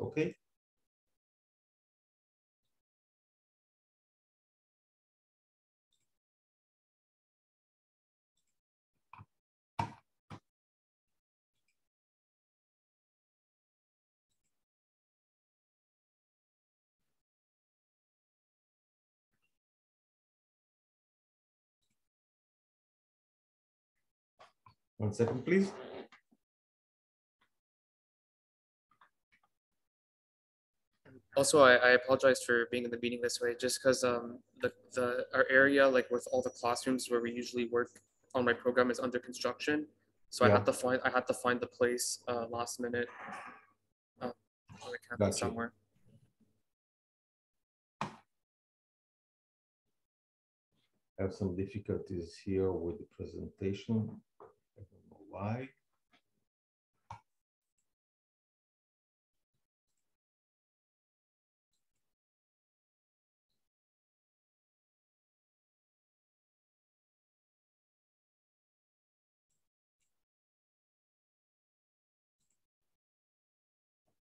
okay? One second, please. Also, I apologize for being in the meeting this way, just because our area, like with all the classrooms where we usually work on my program, is under construction. So Yeah. I had to find the place last minute on the campus Gotcha. somewhere. I have some difficulties here with the presentation. I don't know why.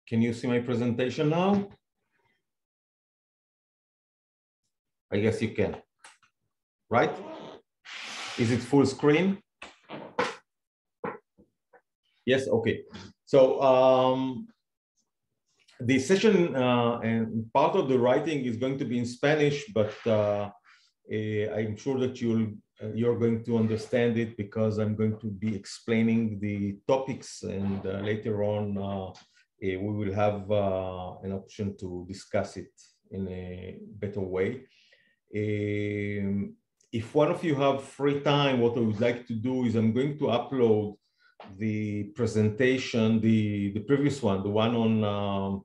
Can you see my presentation now? I guess you can, right? Is it full screen? Yes, okay. So the session and part of the writing is going to be in Spanish, but I'm sure that you're going to understand it because I'm going to be explaining the topics, and later on we will have an option to discuss it in a better way. If one of you have free time, what I would like to do is I'm going to upload the presentation, the previous one, the one on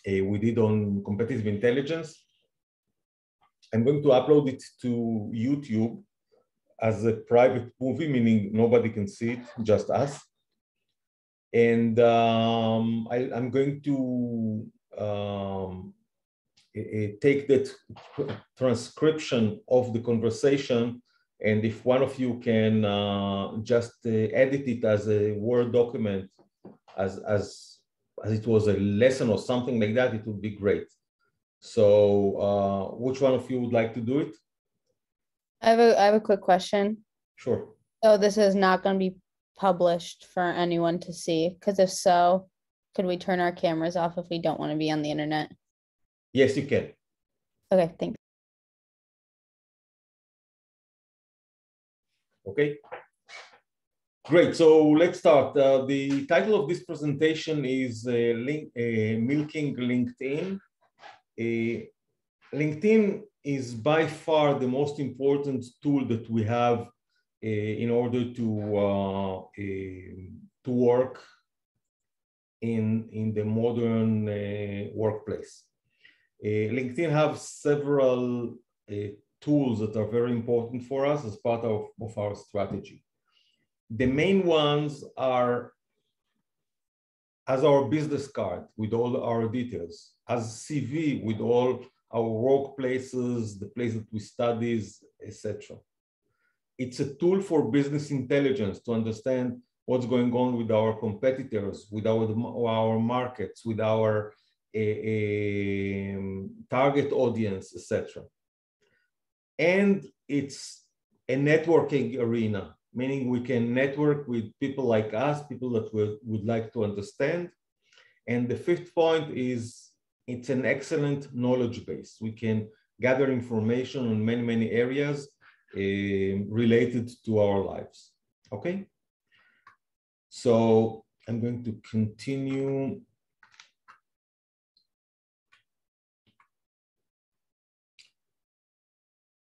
we did on competitive intelligence. I'm going to upload it to YouTube as a private movie, meaning nobody can see it, just us. And I'm going to take that transcription of the conversation, and if one of you can just edit it as a Word document, as it was a lesson or something like that, it would be great. So which one of you would like to do it? I have a quick question. Sure. So this is not going to be published for anyone to see, because if so, could we turn our cameras off if we don't want to be on the internet? Yes, you can. Okay, thanks. Okay. Great, so let's start. The title of this presentation is Milking LinkedIn. LinkedIn is by far the most important tool that we have in order to work in the modern workplace. LinkedIn have several tools that are very important for us as part of our strategy. The main ones are as our business card with all our details, as CV with all our workplaces, the place that we study, etc. It's a tool for business intelligence to understand what's going on with our competitors, with our markets, with our target audience, etc. And it's a networking arena, meaning we can network with people like us, people that would like to understand. And the fifth point is it's an excellent knowledge base. We can gather information on many, many areas related to our lives, okay? So I'm going to continue.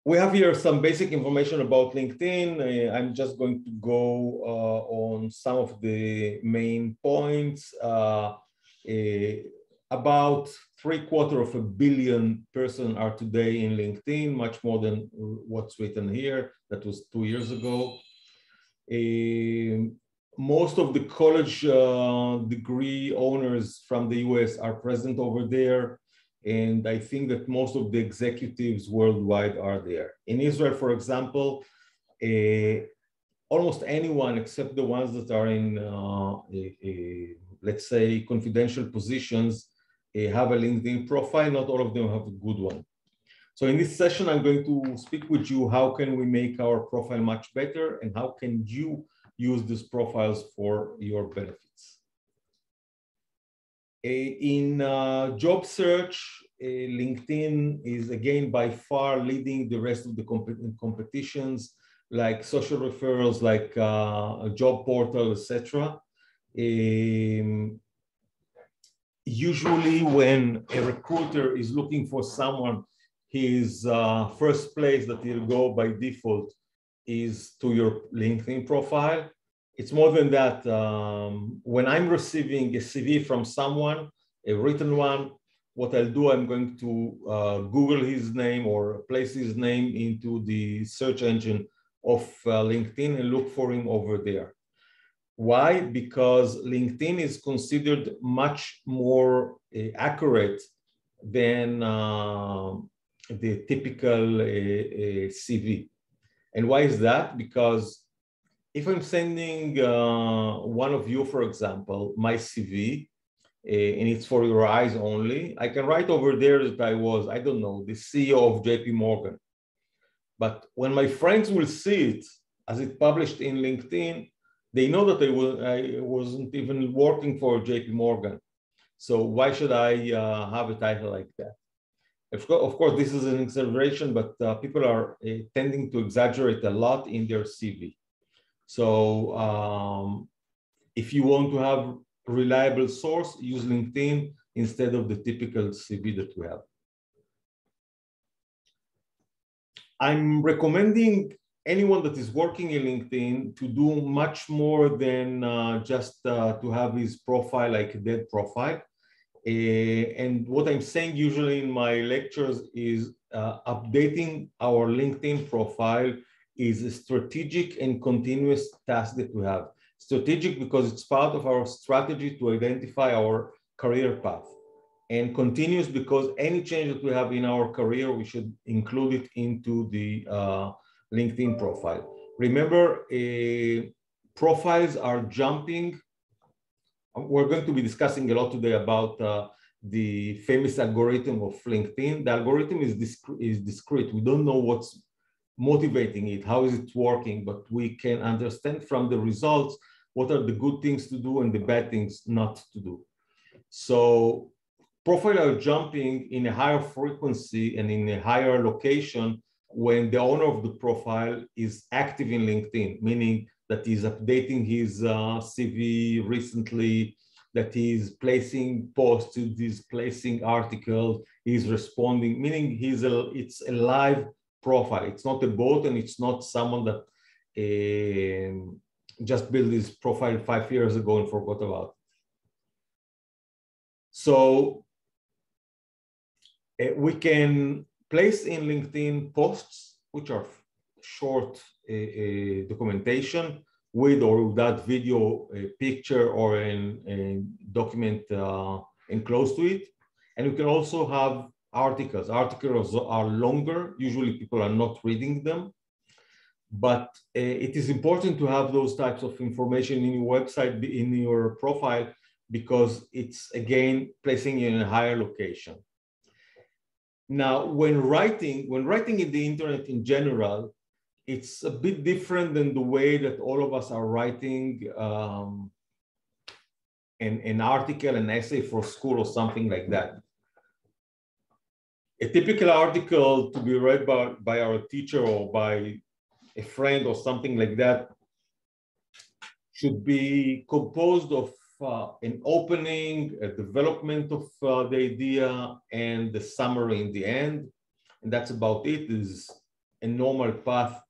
We have here some basic information about LinkedIn. I'm just going to go on some of the main points. About 750 million persons are today in LinkedIn, much more than what's written here. That was 2 years ago. Most of the college degree owners from the US are present over there. And I think that most of the executives worldwide are there. In Israel, for example, almost anyone except the ones that are in let's say, confidential positions have a LinkedIn profile. Not all of them have a good one. So in this session, I'm going to speak with you, how can we make our profile much better and how can you use these profiles for your benefits. In job search, LinkedIn is again by far leading the rest of the competitions like social referrals, like a job portal, etc. Usually when a recruiter is looking for someone, his first place that he'll go by default is to your LinkedIn profile. It's more than that. When I'm receiving a CV from someone, a written one, what I'll do, I'm going to Google his name or place his name into the search engine of LinkedIn and look for him over there. Why? Because LinkedIn is considered much more accurate than the typical CV. And why is that? Because if I'm sending one of you, for example, my CV, and it's for your eyes only, I can write over there that I was, I don't know, the CEO of JP Morgan. But when my friends will see it as it published in LinkedIn, they know that I wasn't even working for JP Morgan. So why should I have a title like that? Of course, this is an exaggeration, but people are tending to exaggerate a lot in their CV. So if you want to have a reliable source, use LinkedIn instead of the typical CV that we have. I'm recommending anyone that is working in LinkedIn to do much more than just to have his profile like a dead profile. And what I'm saying usually in my lectures is updating our LinkedIn profile is a strategic and continuous task that we have. Strategic because it's part of our strategy to identify our career path. And continuous because any change that we have in our career, we should include it into the LinkedIn profile. Remember, profiles are jumping. We're going to be discussing a lot today about the famous algorithm of LinkedIn. The algorithm is discrete. We don't know what's motivating it, how is it working, but we can understand from the results what are the good things to do and the bad things not to do. So profiles are jumping in a higher frequency and in a higher location when the owner of the profile is active in LinkedIn, meaning that he's updating his CV recently, that he's placing posts, he's placing articles, he's responding, meaning it's a live profile. It's not a bot and it's not someone that just built his profile 5 years ago and forgot about it. So we can place in LinkedIn posts, which are short documentation with or without video, picture, or a document enclosed to it. And you can also have articles. Articles are longer. Usually people are not reading them. But it is important to have those types of information in your website, in your profile, because it's, again, placing you in a higher location. Now, when writing in the internet in general, it's a bit different than the way that all of us are writing an article, an essay for school or something like that. A typical article to be read by our teacher or by a friend or something like that should be composed of an opening, a development of the idea, and the summary in the end. And that's about it. Is a normal path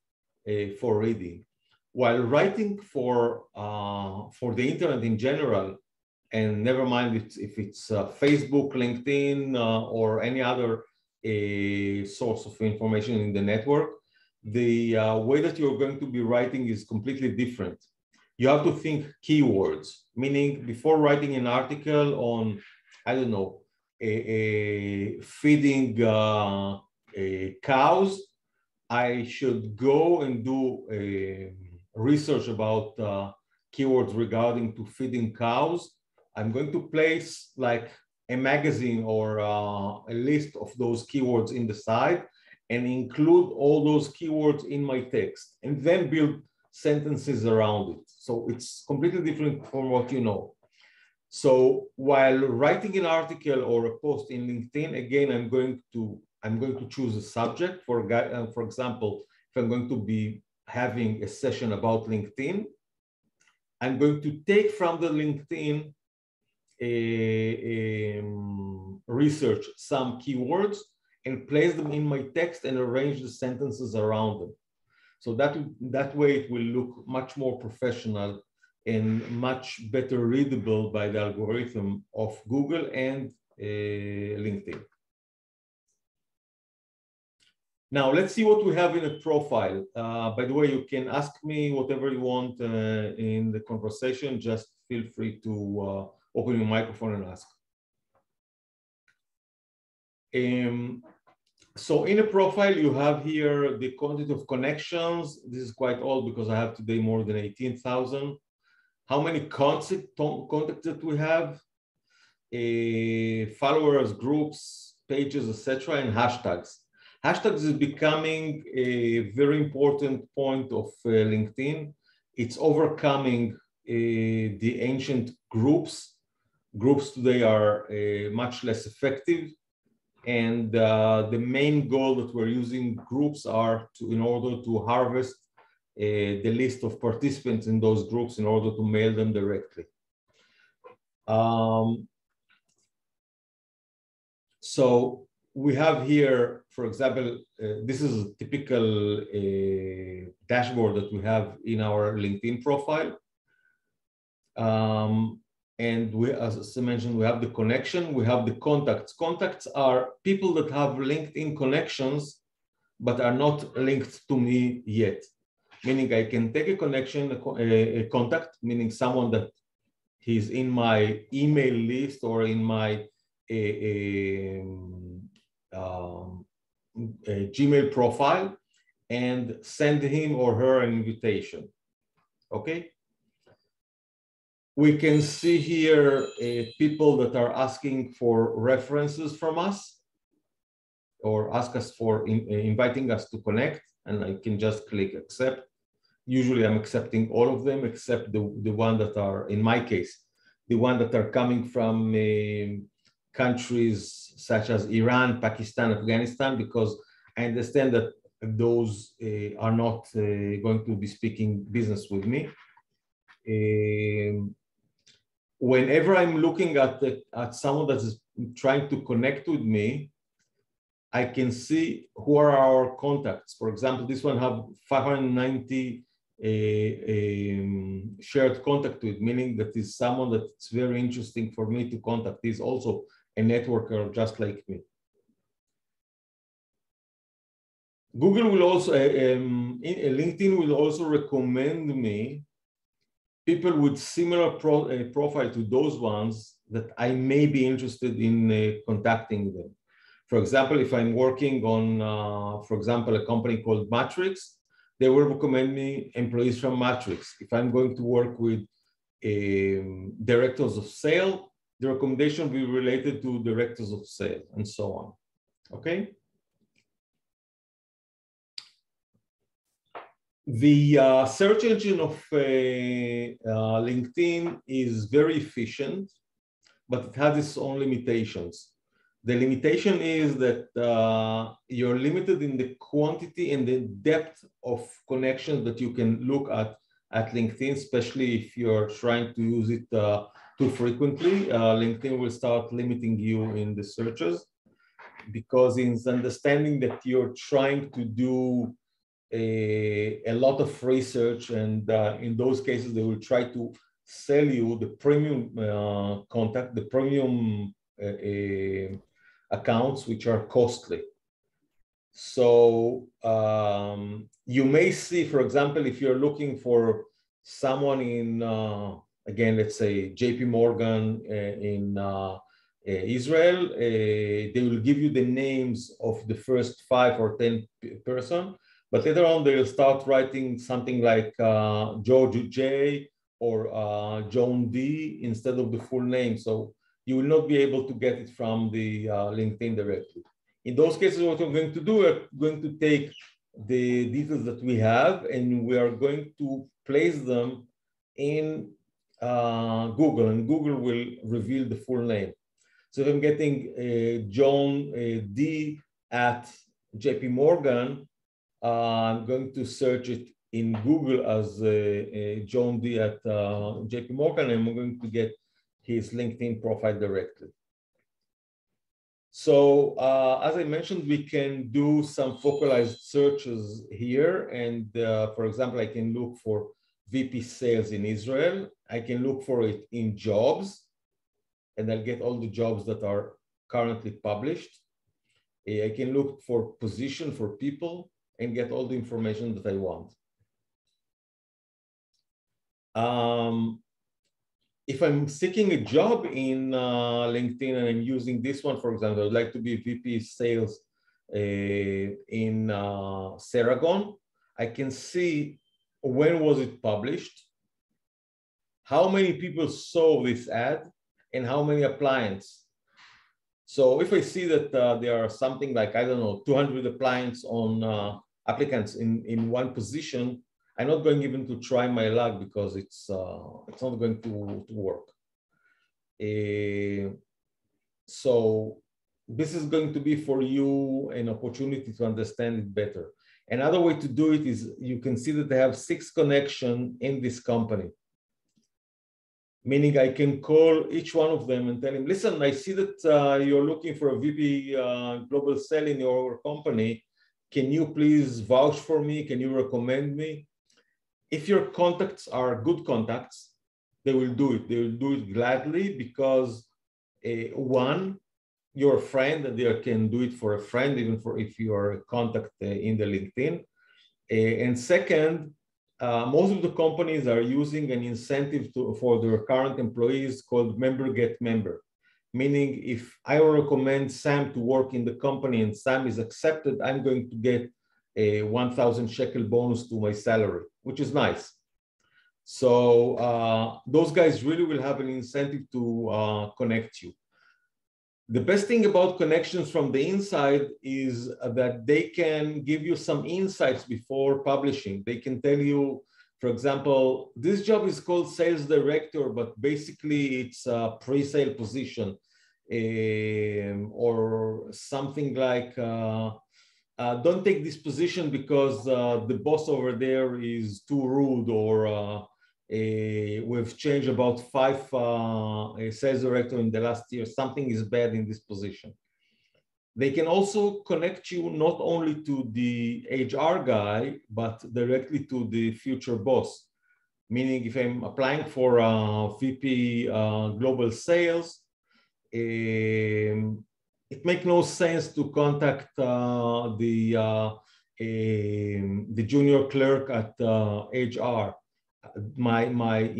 for reading. While writing for the internet in general, and never mind if it's Facebook, LinkedIn, or any other source of information in the network, the way that you're going to be writing is completely different. You have to think keywords, meaning before writing an article on, I don't know, feeding cows, I should go and do research about keywords regarding to feeding cows I'm going to place like a magazine or a list of those keywords in the side and include all those keywords in my text and then build sentences around it. So it's completely different from what you know. So while writing an article or a post in LinkedIn, again, I'm going to choose a subject. For example, if I'm going to be having a session about LinkedIn, I'm going to take from the LinkedIn research some keywords and place them in my text and arrange the sentences around them. So that way it will look much more professional and much better readable by the algorithm of Google and LinkedIn. Now let's see what we have in a profile. By the way, you can ask me whatever you want in the conversation. Just feel free to open your microphone and ask. So in a profile, you have here the quantity of connections. This is quite old because I have today more than 18,000. How many contacts that we have, followers, groups, pages, etc., and hashtags. Hashtags is becoming a very important point of LinkedIn. It's overcoming the ancient groups. Groups today are much less effective. And the main goal that we're using groups are in order to harvest the list of participants in those groups in order to mail them directly. So we have here, for example, this is a typical dashboard that we have in our LinkedIn profile. And as I mentioned, we have the connection, we have the contacts. Contacts are people that have LinkedIn connections, but are not linked to me yet. Meaning I can take a connection, a contact, meaning someone that he's in my email list or in my Gmail profile, and send him or her an invitation, okay? We can see here people that are asking for references from us or ask us for inviting us to connect, and I can just click accept. Usually I'm accepting all of them except the one that are, in my case, the one that are coming from countries such as Iran, Pakistan, Afghanistan, because I understand that those are not going to be speaking business with me. Whenever I'm looking at someone that is trying to connect with me, I can see who are our contacts. For example, this one have 590 shared contact with, meaning that is someone that's very interesting for me to contact. He's also a networker just like me. Google will also, LinkedIn will also recommend me people with similar profile to those ones that I may be interested in contacting them. For example, if I'm working on, for example, a company called Matrix, they will recommend me employees from Matrix. If I'm going to work with directors of sale, the recommendation will be related to directors of sale and so on, okay? The search engine of LinkedIn is very efficient, but it has its own limitations. The limitation is that you're limited in the quantity and the depth of connections that you can look at LinkedIn, especially if you're trying to use it too frequently. LinkedIn will start limiting you in the searches because it's understanding that you're trying to do a lot of research, and in those cases, they will try to sell you the premium contact, the premium accounts, which are costly. So you may see, for example, if you're looking for someone in, again, let's say JP Morgan in Israel, they will give you the names of the first 5 or 10 person, but later on they'll start writing something like George J or John D instead of the full name. So you will not be able to get it from the LinkedIn directly. In those cases, what we're going to do, we're going to take the details that we have and we are going to place them in Google, and Google will reveal the full name. So if I'm getting John D at JP Morgan, I'm going to search it in Google as John D at JP Morgan, and I'm going to get his LinkedIn profile directly. So as I mentioned, we can do some focalized searches here. And for example, I can look for VP sales in Israel. I can look for it in jobs, and I'll get all the jobs that are currently published. I can look for position for people and get all the information that I want. If I'm seeking a job in LinkedIn and I'm using this one, for example, I'd like to be VP sales in Ceragon, I can see when was it published, how many people saw this ad, and how many applicants. So if I see that there are something like, I don't know, 200 applicants in one position, I'm not going even to try my luck because it's not going to work. So this is going to be for you an opportunity to understand it better. Another way to do it is you can see that they have 6 connections in this company. Meaning I can call each one of them and tell him, listen, I see that you're looking for a VP global sale in your company. Can you please vouch for me? Can you recommend me? If your contacts are good contacts, they will do it. They will do it gladly because one, you're a friend and they can do it for a friend, even for if you are a contact in the LinkedIn. And second, most of the companies are using an incentive for their current employees called member get member. Meaning if I recommend Sam to work in the company and Sam is accepted, I'm going to get a 1,000 shekel bonus to my salary, which is nice. So those guys really will have an incentive to connect you. The best thing about connections from the inside is that they can give you some insights before publishing. They can tell you, for example, this job is called sales director, but basically it's a pre-sale position, or something like, don't take this position because the boss over there is too rude, or we've changed about 5 sales directors in the last year. Something is bad in this position. They can also connect you not only to the HR guy, but directly to the future boss. Meaning if I'm applying for VP global sales, it makes no sense to contact the junior clerk at HR. My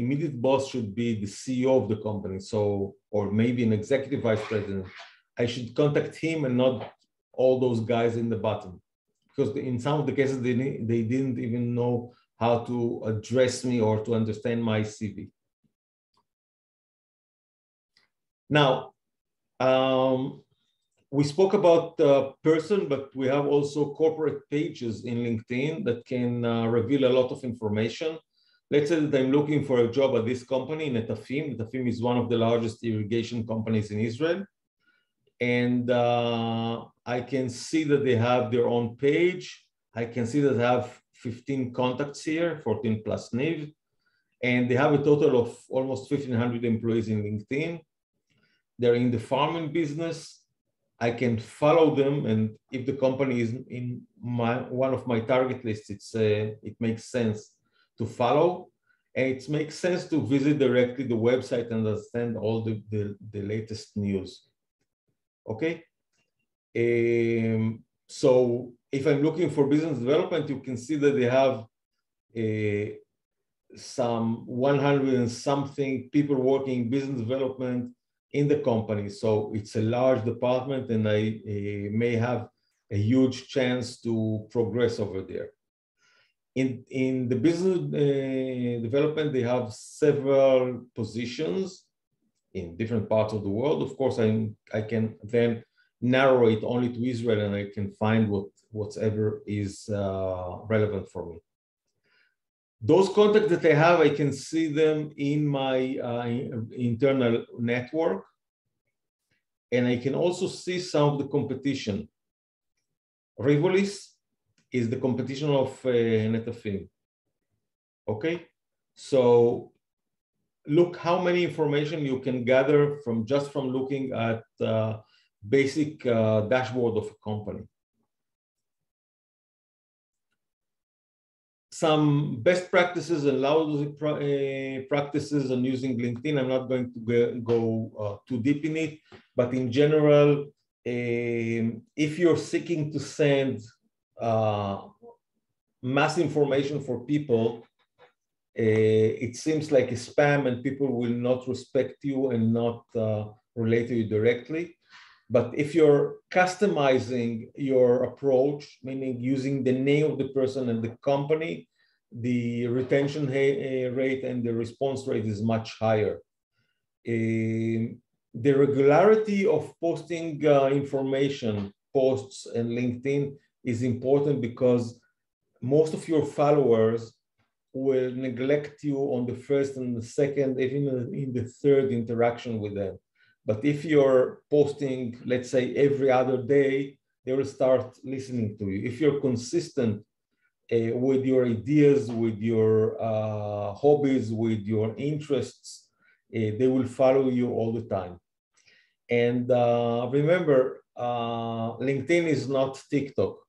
immediate boss should be the CEO of the company, so, or maybe an executive vice president. I should contact him and not all those guys in the bottom, because in some of the cases they didn't even know how to address me or to understand my CV. Now, we spoke about person, but we have also corporate pages in LinkedIn that can reveal a lot of information. Let's say that I'm looking for a job at this company, Netafim. Netafim is one of the largest irrigation companies in Israel. And I can see that they have their own page. I can see that they have 15 contacts here, 14 plus Niv. And they have a total of almost 1,500 employees in LinkedIn. They're in the farming business. I can follow them. And if the company is in one of my target lists, it makes sense to follow, and it makes sense to visit directly the website and understand all the latest news. Okay. So if I'm looking for business development, you can see that they have some 100 and something people working business development in the company. So it's a large department, and I may have a huge chance to progress over there. In the business development, they have several positions in different parts of the world. Of course, I can then narrow it only to Israel, and I can find whatever is relevant for me. Those contacts that I have, I can see them in my internal network, and I can also see some of the competition. Rivolis is the competition of Netafim. Okay, so look how many information you can gather from just from looking at basic dashboard of a company. Some best practices and lousy practices on using LinkedIn. I'm not going to go too deep in it, but in general, if you're seeking to send mass information for people, it seems like a spam and people will not respect you and not relate to you directly. But if you're customizing your approach, meaning using the name of the person and the company, the retention rate and the response rate is much higher. The regularity of posting information, posts and LinkedIn is important because most of your followers will neglect you on the first and the second, even in the third interaction with them. But if you're posting, let's say, every other day, they will start listening to you. If you're consistent with your ideas, with your hobbies, with your interests, they will follow you all the time. And remember, LinkedIn is not TikTok.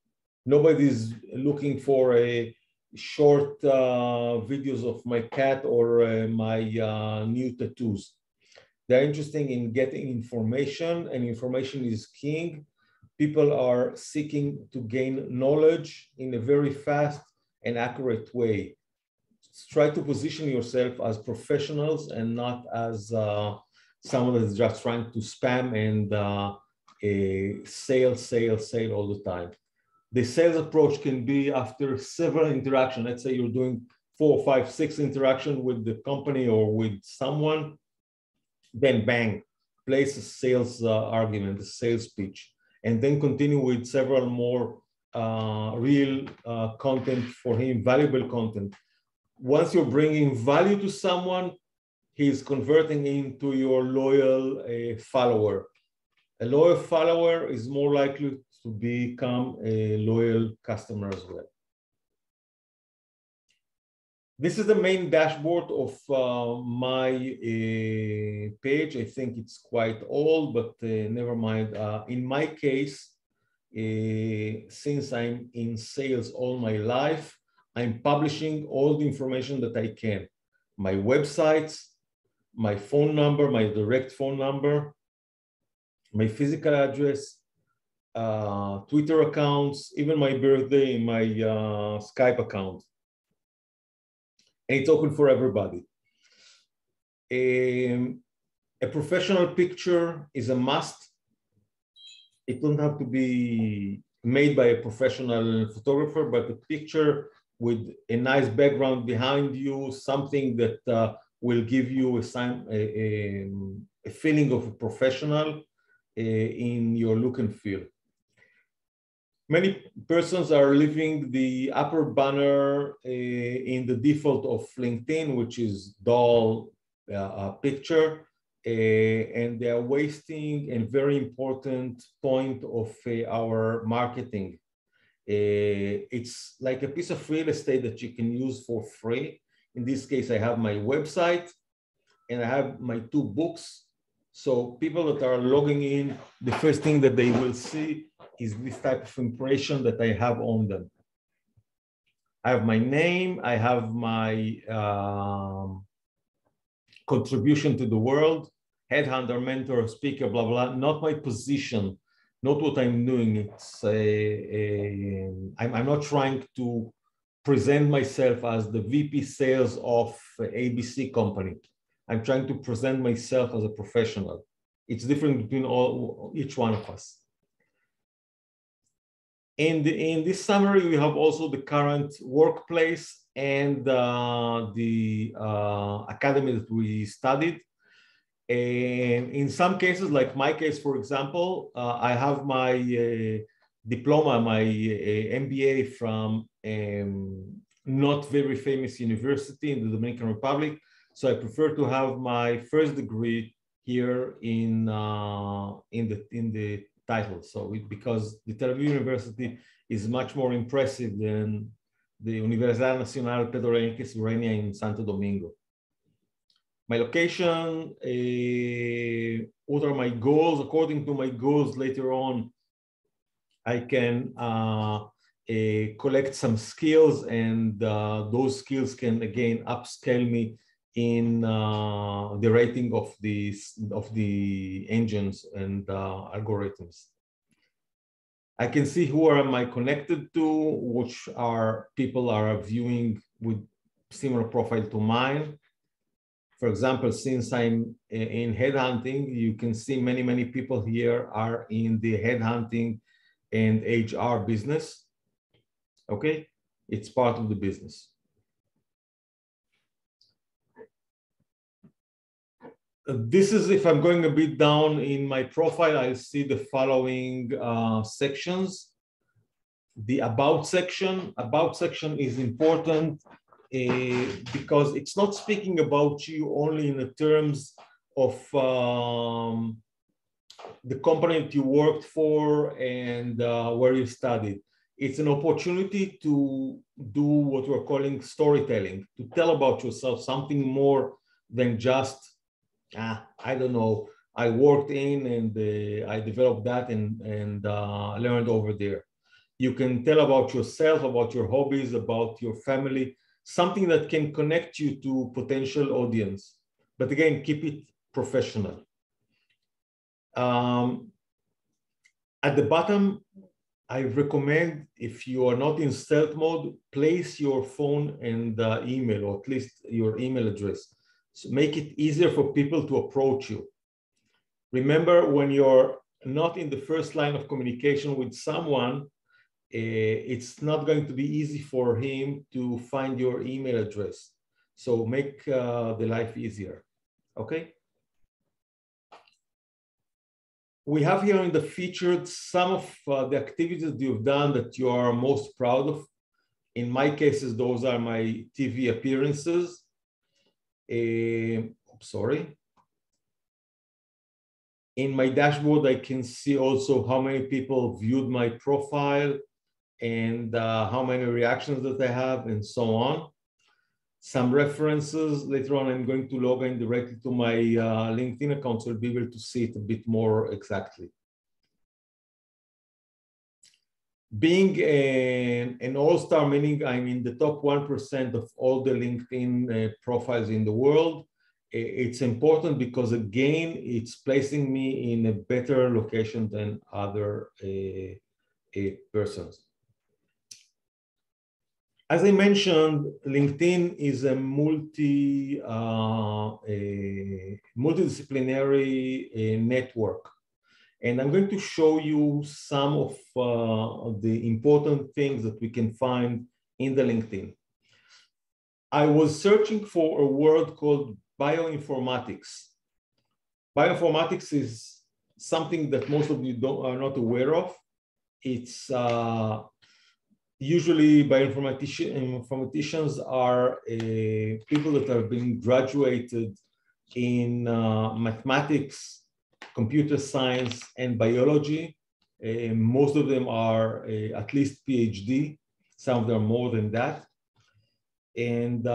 Nobody's looking for a short videos of my cat or my new tattoos. They're interested in getting information, and information is king. People are seeking to gain knowledge in a very fast and accurate way. Try to position yourself as professionals and not as someone that's just trying to spam and sale all the time. The sales approach can be after several interactions. Let's say you're doing 4, 5, 6 interactions with the company or with someone, then bang, place a sales argument, a sales pitch, and then continue with several more real content for him, valuable content. Once you're bringing value to someone, he's converting into your loyal follower. A loyal follower is more likely to become a loyal customer as well. This is the main dashboard of my page. I think it's quite old, but never mind. In my case, since I'm in sales all my life, I'm publishing all the information that I can. My websites, my phone number, my direct phone number, my physical address, Twitter accounts, even my birthday, my Skype account. And it's open for everybody. A professional picture is a must. It doesn't have to be made by a professional photographer, but a picture with a nice background behind you, something that will give you a feeling of a professional in your look and feel. Many persons are leaving the upper banner in the default of LinkedIn, which is dull picture, and they are wasting a very important point of our marketing. It's like a piece of real estate that you can use for free. In this case, I have my website and I have my 2 books. So people that are logging in, the first thing that they will see is this type of information that I have on them. I have my name, I have my contribution to the world, headhunter, mentor, speaker, blah, blah, not my position, not what I'm doing. It's I'm not trying to present myself as the VP sales of ABC company. I'm trying to present myself as a professional. It's different between each one of us. In this summary, we have also the current workplace and the academy that we studied. And in some cases, like my case, for example, I have my diploma, my MBA from not very famous university in the Dominican Republic. So I prefer to have my first degree here in the title. So because the Tel Aviv University is much more impressive than the Universidad Nacional Pedro Henriques Ureña in Santo Domingo. My location, what are my goals? According to my goals later on, I can collect some skills, and those skills can again upscale me in the rating of the engines and algorithms. I can see who am I connected to, which are people are viewing with similar profile to mine. For example, since I'm in headhunting, you can see many people here are in the headhunting and HR business. Okay, it's part of the business. This is, if I'm going a bit down in my profile, I'll see the following sections. The about section. About section is important because it's not speaking about you only in the terms of the company that you worked for and where you studied. It's an opportunity to do what we're calling storytelling, to tell about yourself, something more than just, I don't know, I worked in and I developed that and learned over there. You can tell about yourself, about your hobbies, about your family, something that can connect you to potential audience. But again, keep it professional. At the bottom, I recommend, if you are not in stealth mode, place your phone and email, or at least your email address. So make it easier for people to approach you. Remember, when you're not in the first line of communication with someone, it's not going to be easy for him to find your email address. So make the life easier, okay? We have here in the featured some of the activities that you've done that you are most proud of. In my cases, those are my TV appearances. Sorry. In my dashboard, I can see also how many people viewed my profile and how many reactions that I have and so on. Some references. Later on, I'm going to log in directly to my LinkedIn account, so I'll be able to see it a bit more exactly. Being an all-star, meaning I'm in the top 1% of all the LinkedIn profiles in the world. It's important because, again, it's placing me in a better location than other persons. As I mentioned, LinkedIn is a multidisciplinary network. And I'm going to show you some of the important things that we can find in the LinkedIn. I was searching for a word called bioinformatics. Bioinformatics is something that most of you are not aware of. It's usually bioinformaticians are people that have been graduated in mathematics, computer science, and biology. Most of them are at least PhD. Some of them are more than that. And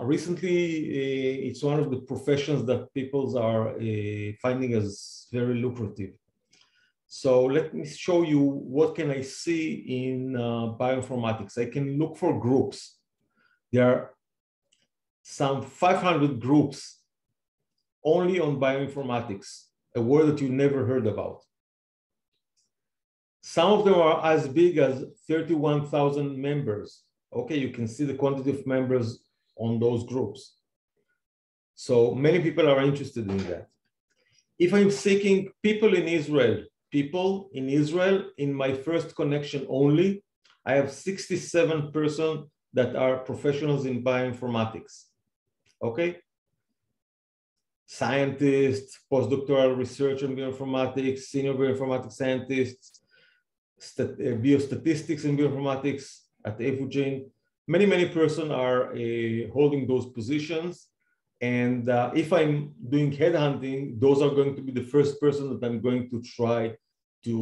recently, it's one of the professions that people are finding as very lucrative. So let me show you what can I see in bioinformatics. I can look for groups. There are some 500 groups only on bioinformatics, a word that you never heard about. Some of them are as big as 31,000 members. Okay, you can see the quantity of members on those groups. So many people are interested in that. If I'm seeking people in Israel people in Israel. In my first connection only, I have 67 persons that are professionals in bioinformatics, okay? Scientists, postdoctoral research in bioinformatics, senior bioinformatics scientists, biostatistics in bioinformatics at Evogene. Many persons are holding those positions. And if I'm doing headhunting, those are going to be the first person that I'm going to try to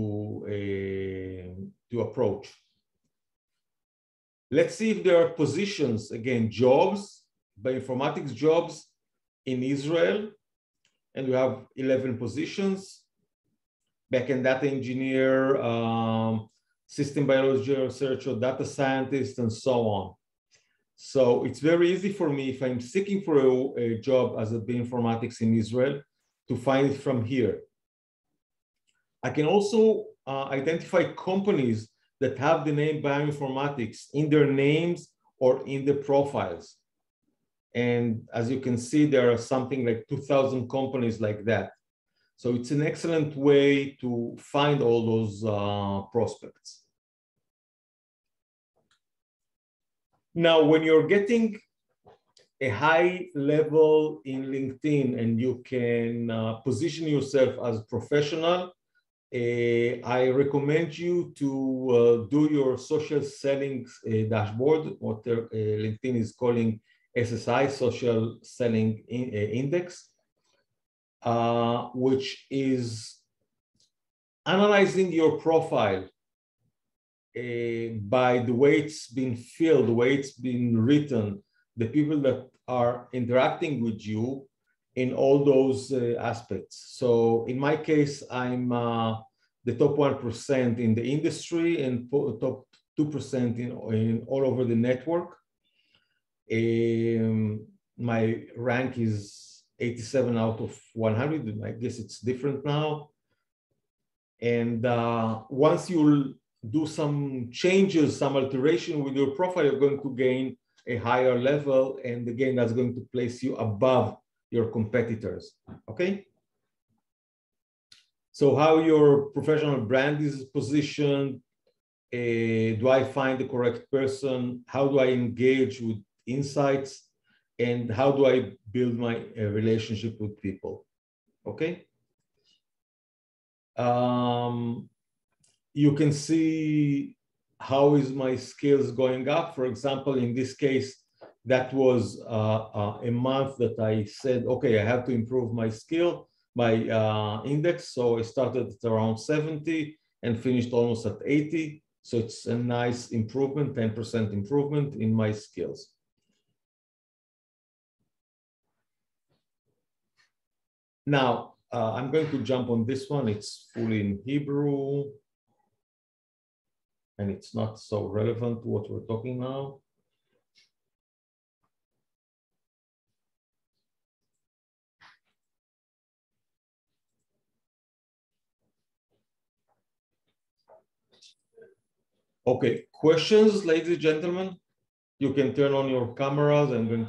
approach. Let's see if there are positions, again, jobs, bioinformatics jobs in Israel. And we have 11 positions: backend data engineer, system biology researcher, data scientist, and so on. So it's very easy for me, if I'm seeking for a job as a bioinformatics in Israel, to find it from here. I can also identify companies that have the name bioinformatics in their names or in the profiles. And as you can see, there are something like 2,000 companies like that. So it's an excellent way to find all those prospects. Now, when you're getting a high level in LinkedIn and you can position yourself as professional, I recommend you to do your social selling dashboard, what LinkedIn is calling SSI, Social Selling Index, which is analyzing your profile by the way it's been filled, the way it's been written, the people that are interacting with you in all those aspects. So in my case, I'm the top 1% in the industry and top 2% in all over the network. My rank is 87 out of 100. I guess it's different now. And once you'll do some changes, some alteration with your profile, you're going to gain a higher level. And again, that's going to place you above your competitors, okay? So how your professional brand is positioned, do I find the correct person? How do I engage with insights? And how do I build my relationship with people, okay? You can see how is my skills going up. For example, in this case, that was a month that I said, okay, I have to improve my skill, my index. So I started at around 70 and finished almost at 80. So it's a nice improvement, 10% improvement in my skills. Now, I'm going to jump on this one. It's fully in Hebrew. And it's not so relevant to what we're talking now. Okay, questions, ladies and gentlemen? You can turn on your cameras. I'm going to